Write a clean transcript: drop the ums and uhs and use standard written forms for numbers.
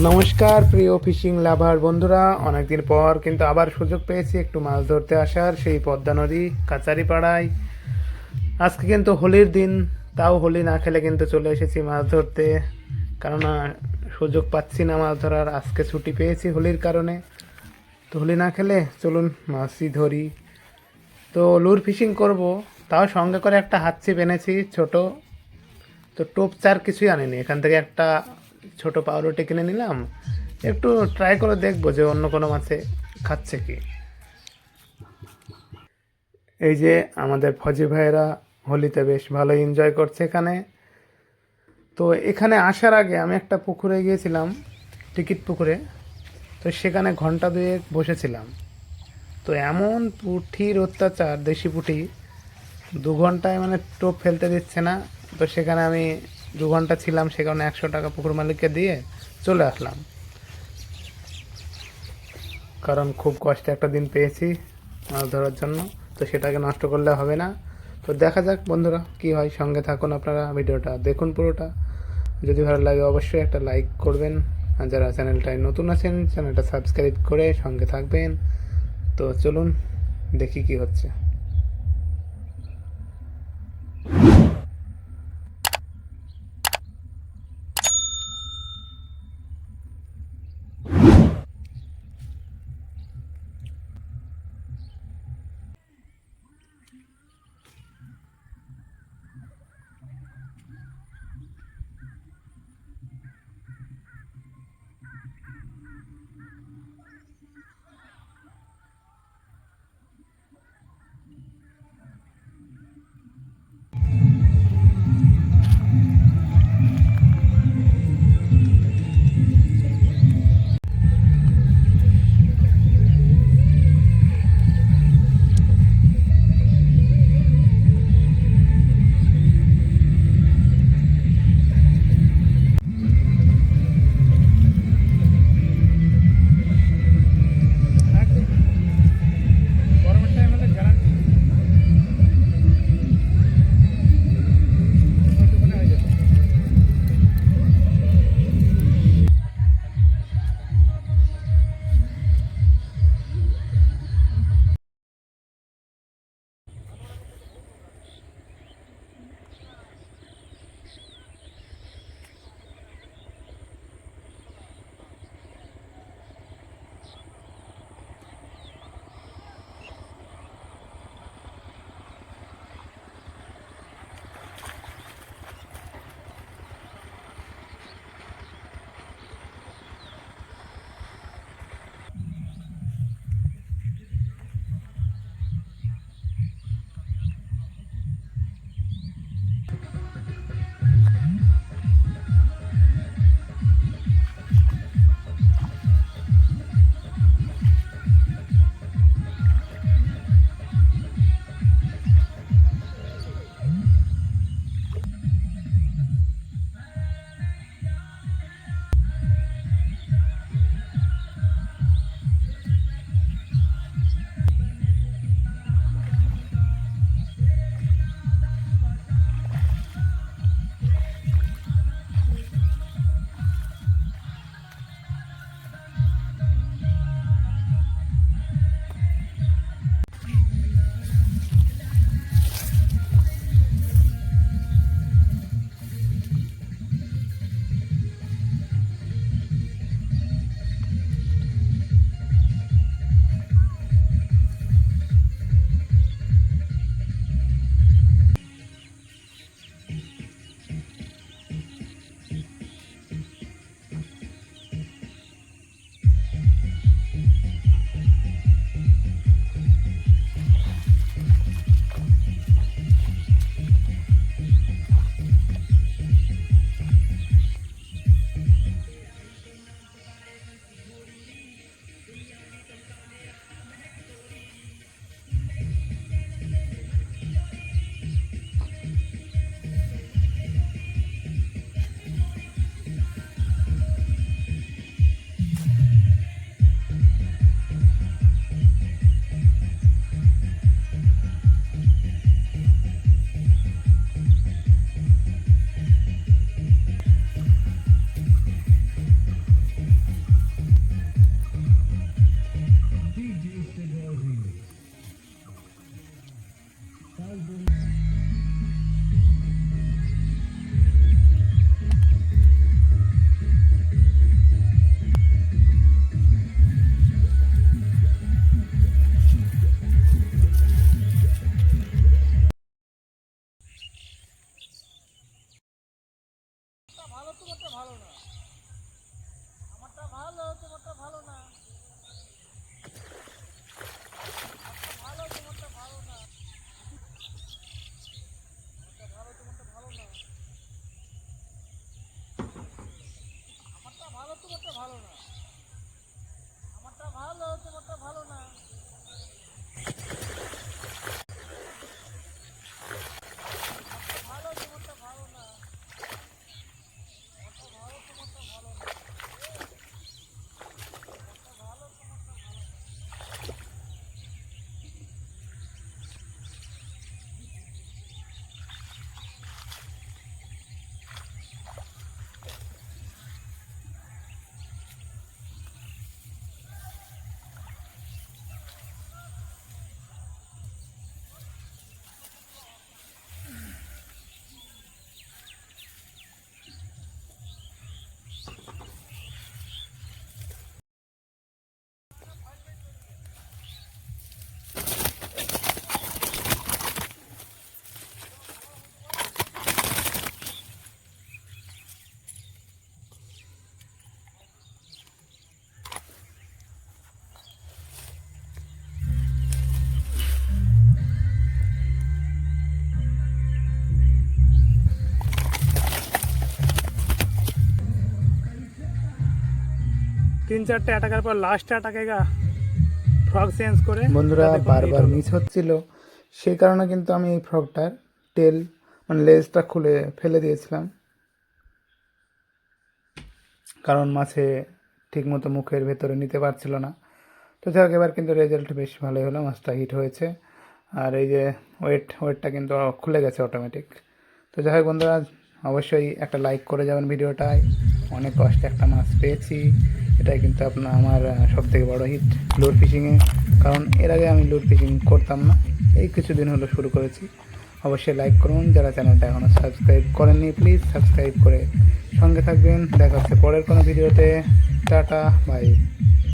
নমস্কার প্রিয় ফিশিং লাভার বন্ধুরা, অনেকদিন পর কিন্তু আবার সুযোগ পেয়েছি একটু মাছ ধরতে আসার সেই পদ্মা নদী কাচারিপাড়ায়। আজকে কিন্তু হোলির দিন, তাও হোলি না খেলে কিন্তু চলে এসেছি মাছ ধরতে, কেননা সুযোগ পাচ্ছি না মাছ ধরার। আজকে ছুটি পেয়েছি হোলির কারণে, তো হোলি না খেলে চলুন মাছই ধরি। তো লুর ফিশিং করব, তাও সঙ্গে করে একটা হাত ছিপ এনেছি ছোট। তো টোপ চার কিছুই আনিনি, এখান থেকে একটা ছোট পাউরুটি কিনে নিলাম। একটু ট্রাই করে দেখবো যে অন্য কোনো মাছে খাচ্ছে কি। এই যে আমাদের ফজি ভাইয়েরা হোলিতে বেশ ভালো এনজয় করছে এখানে। তো এখানে আসার আগে আমি একটা পুকুরে গিয়েছিলাম, টিকিট পুকুরে। তো সেখানে ঘন্টা দুয়েক বসেছিলাম। তো এমন পুঁঠির অত্যাচার, দেশি পুঁটি, 2 ঘন্টায় মানে টোপ ফেলতে দিচ্ছে না। তো সেখানে আমি 2 ঘন্টা ছিলাম, সেখানে 100 টাকা পুকুর মালিককে দিয়ে চলে আসলাম, কারণ খুব কষ্টে একটা দিন পেয়েছি মাছ ধরার জন্য। তো সেটাকে নষ্ট করলে হবে না। তো দেখা যাক বন্ধুরা কি হয়, সঙ্গে থাকুন, আপনারা ভিডিওটা দেখুন পুরোটা। যদি ভালো লাগে অবশ্যই একটা লাইক করবেন, আর যারা চ্যানেলটায় নতুন আছেন চ্যানেলটা সাবস্ক্রাইব করে সঙ্গে থাকবেন। তো চলুন দেখি কি হচ্ছে। তোমারটা ভালো না, আমারটা ভালো, তোমারটা ভালো না। ভালো, তোমারটা ভালো না, আমারটা ভালো, তোমারটা ভালো না। ভালো, তোমারটা ভালো না। 3-4টে অ্যাটাকার পর লাস্ট অ্যাটাকেগা ফ্রগ চেঞ্জ করে বন্ধুরা বারবার মিস হচ্ছিল, সেই কারণে কিন্তু আমি এই ফ্রগটার টেল মানে লেজটা খুলে ফেলে দিয়েছিলাম, কারণ মাছে ঠিকমতো মুখের ভেতরে নিতে পারছিল না। তো যাক, এবার কিন্তু রেজাল্ট বেশ ভালোই হলো, মাছটা হিট হয়েছে। আর এই যে ওয়েটটা কিন্তু খুলে গেছে অটোমেটিক। তো যাই হোক বন্ধুরা, অবশ্যই একটা লাইক করে যাবেন ভিডিওটায়। অনেক কষ্টে একটা মাছ পেয়েছি, এটাই কিন্তু আমার সবথেকে বড় হিট লুর ফিশিংয়ে। কারণ এর আগে আমি লুর ফিশিং করতাম না, এই কিছুদিন হলো শুরু করেছি। অবশ্যই লাইক করুন, যারা চ্যানেলটা এখনও সাবস্ক্রাইব করেননি প্লিজ সাবস্ক্রাইব করে সঙ্গে থাকবেন। দেখা হচ্ছে পরের কোনো ভিডিওতে। Tata, by.